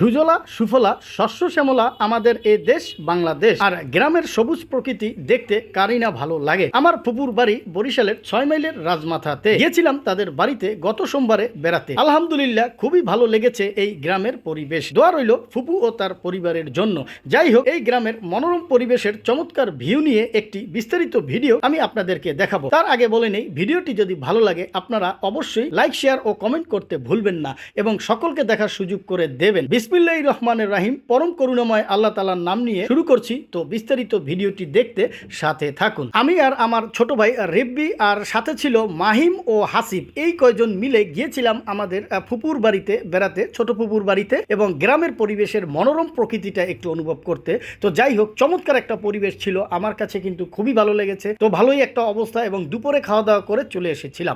সুজলা সুফলা শস্য শ্যামলা আমাদের এই দেশ বাংলাদেশ। আর গ্রামের সবুজ প্রকৃতি দেখতে কারই না ভালো লাগে। আমার ফুপুর বাড়ি বরিশালের 6 মাইলের রাজমাথাতে। গিয়েছিলাম তাদের বাড়িতে গত সোমবারে বেড়াতে। আলহামদুলিল্লাহ খুবই ভালো লেগেছে এই গ্রামের পরিবেশ। দোয়া রইল ফুপু ও তার পরিবারের জন্য। যাই হোক, এই গ্রামের মনোরম পরিবেশের চমৎকার ভিউ নিয়ে একটি বিস্তারিত ভিডিও আমি আপনাদেরকে দেখাবো। তার আগে বলে নেই, ভিডিওটি যদি ভালো লাগে আপনারা অবশ্যই লাইক, শেয়ার ও কমেন্ট করতে ভুলবেন না এবং সকলকে দেখার সুযোগ করে দেবেন। বিসমিল্লাহির রহমানির রহিম। পরম করুণাময় আল্লাহ তাআলার নাম নিয়ে শুরু করছি। তো বিস্তারিত ভিডিওটি দেখতে সাথে থাকুন। আমি আর আমার ছোট ভাই রেব্বি আর সাথে ছিল মাহিম ও হাসিব, এই কয়জন মিলে গিয়েছিলাম আমাদের ফুপুর বাড়িতে বেড়াতে, ছোট ফুপুর বাড়িতে, এবং গ্রামের পরিবেশের মনোরম প্রকৃতিটা একটু অনুভব করতে। তো যাই হোক, চমৎকার একটা পরিবেশ ছিল, আমার কাছে কিন্তু খুবই ভালো লেগেছে। তো ভালোই একটা অবস্থা, এবং দুপুরে খাওয়া দাওয়া করে চলে এসেছিলাম।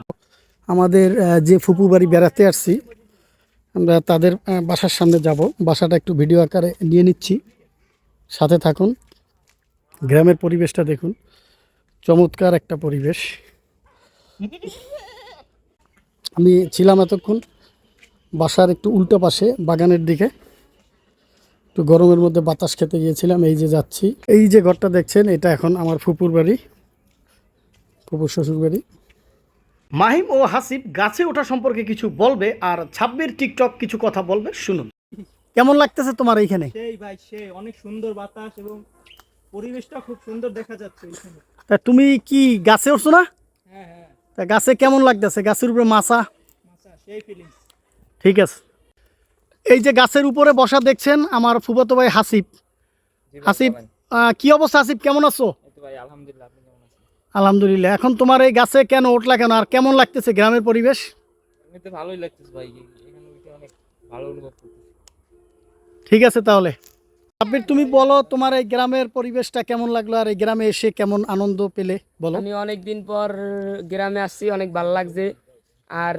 আমাদের যে ফুপু বাড়ি বেড়াতে আসছি, আমরা তাদের বাসার সামনে যাব। বাসাটা একটু ভিডিও আকারে নিয়ে নিচ্ছি, সাথে থাকুন। গ্রামের পরিবেশটা দেখুন, চমৎকার একটা পরিবেশ। আমি ছিলাম এতক্ষণ বাসার একটু উল্টো পাশে বাগানের দিকে, একটু গরমের মধ্যে বাতাস খেতে গিয়েছিলাম। এই যে যাচ্ছি, এই যে ঘরটা দেখছেন, এটা এখন আমার ফুপুর বাড়ি, ফুপুর শ্বশুর বাড়ি। মাহিম ও হাসিব গাছে ওঠা সম্পর্কে কিছু বলবে, আর ছাব্বির টিকটক কিছু কথা বলবে, শুনুন। কেমন লাগতেছে তোমার এইখানে? সেই ভাই, সেই অনেক সুন্দর বাতাস এবং পরিবেশটা খুব সুন্দর দেখা যাচ্ছে এখানে। তা তুমি কি গাছে উঠছো না? হ্যাঁ হ্যাঁ, তা গাছে কেমন লাগতেছে? গাছের উপরে মাছা? মাশা সেই ফিলিংস। ঠিক আছে। এই যে গাছের উপরে বসা দেখছেন আমার ফুফাতো ভাই হাসিব। হাসিব, কি অবস্থা হাসিব, কেমন আছো? ভাই আলহামদুলিল্লাহ, আপনি কেমন আছেন? আলহামদুলিল্লাহ। এখন তোমার এই গাছে কেন উঠলা কেন, আর কেমন লাগতেছে গ্রামের পরিবেশ? এমনিতে ভালোই লাগতেছে ভাই, এখানে উঠে অনেক ভালো অনুভব করতেছি। ঠিক আছে, তাহলে আবির তুমি বলো তোমার এই গ্রামের পরিবেশটা কেমন লাগলো, আর এই গ্রামে এসে কেমন আনন্দ পেলে বলো। আমি অনেক দিন পর গ্রামে আসছি, অনেক ভালো লাগছে। আর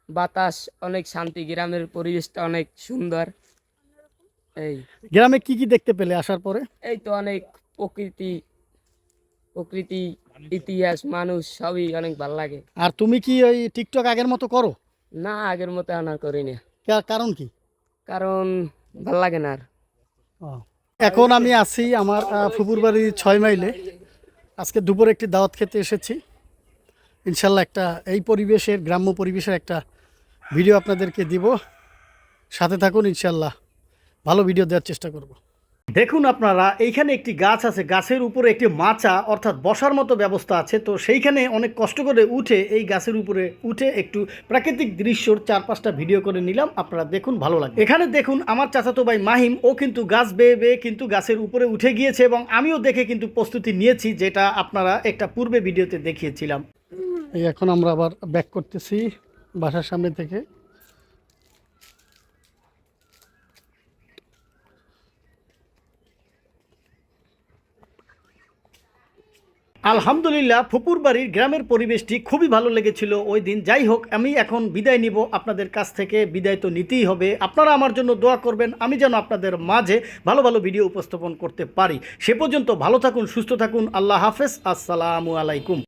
বাতাস অনেক শান্তি, গ্রামের পরিবেশটা অনেক সুন্দর। এই গ্রামে কি কি দেখতে পেলে আসার পরে? এই তো অনেক প্রকৃতি প্রকৃতি ইতিহাস, মানুষ, সবই অনেক ভালো লাগে। আর তুমি কি ওই টিকটক আগের মতো করো? না, আগের মতো আর করি না, কারণ কি? কারণ ভাল লাগে না আর। এখন আমি আছি আমার ফুপুর বাড়ি 6 মাইলে। আজকে দুপুরে একটি দাওয়াত খেতে এসেছি। ইনশাল্লাহ একটা এই পরিবেশের, গ্রাম্য পরিবেশের একটা ভিডিও আপনাদেরকে দিব, সাথে থাকুন। ইনশাল্লাহ ভালো ভিডিও দেওয়ার চেষ্টা করব। দেখুন আপনারা, এইখানে একটি গাছ আছে, গাছের উপরে একটি মাচা অর্থাৎ বসার মতো ব্যবস্থা আছে। তো সেইখানে অনেক কষ্ট করে উঠে, এই গাছের উপরে উঠে একটু প্রাকৃতিক দৃশ্যর 4-5টা ভিডিও করে নিলাম। আপনারা দেখুন, ভালো লাগে। এখানে দেখুন আমার চাচাতো ভাই মাহিম, ও কিন্তু গাছ বেয়ে বেয়ে কিন্তু গাছের উপরে উঠে গিয়েছে, এবং আমিও দেখে কিন্তু প্রস্তুতি নিয়েছি, যেটা আপনারা একটা পূর্বে ভিডিওতে দেখিয়েছিলাম। এই এখন আমরা আবার ব্যাক করতেছি বাসার সামনে থেকে। আলহামদুলিল্লাহ, ফুপুর বাড়ির গ্রামের পরিবেশটি খুবই ভালো লেগেছিল ওই দিন। যাই হোক, আমি এখন বিদায় নিব আপনাদের কাছ থেকে। বিদায় তো নিতেই হবে। আপনারা আমার জন্য দোয়া করবেন, আমি যেন আপনাদের মাঝে ভালো ভালো ভিডিও উপস্থাপন করতে পারি। সে পর্যন্ত ভালো থাকুন, সুস্থ থাকুন। আল্লাহ হাফেজ, আসসালামু আলাইকুম।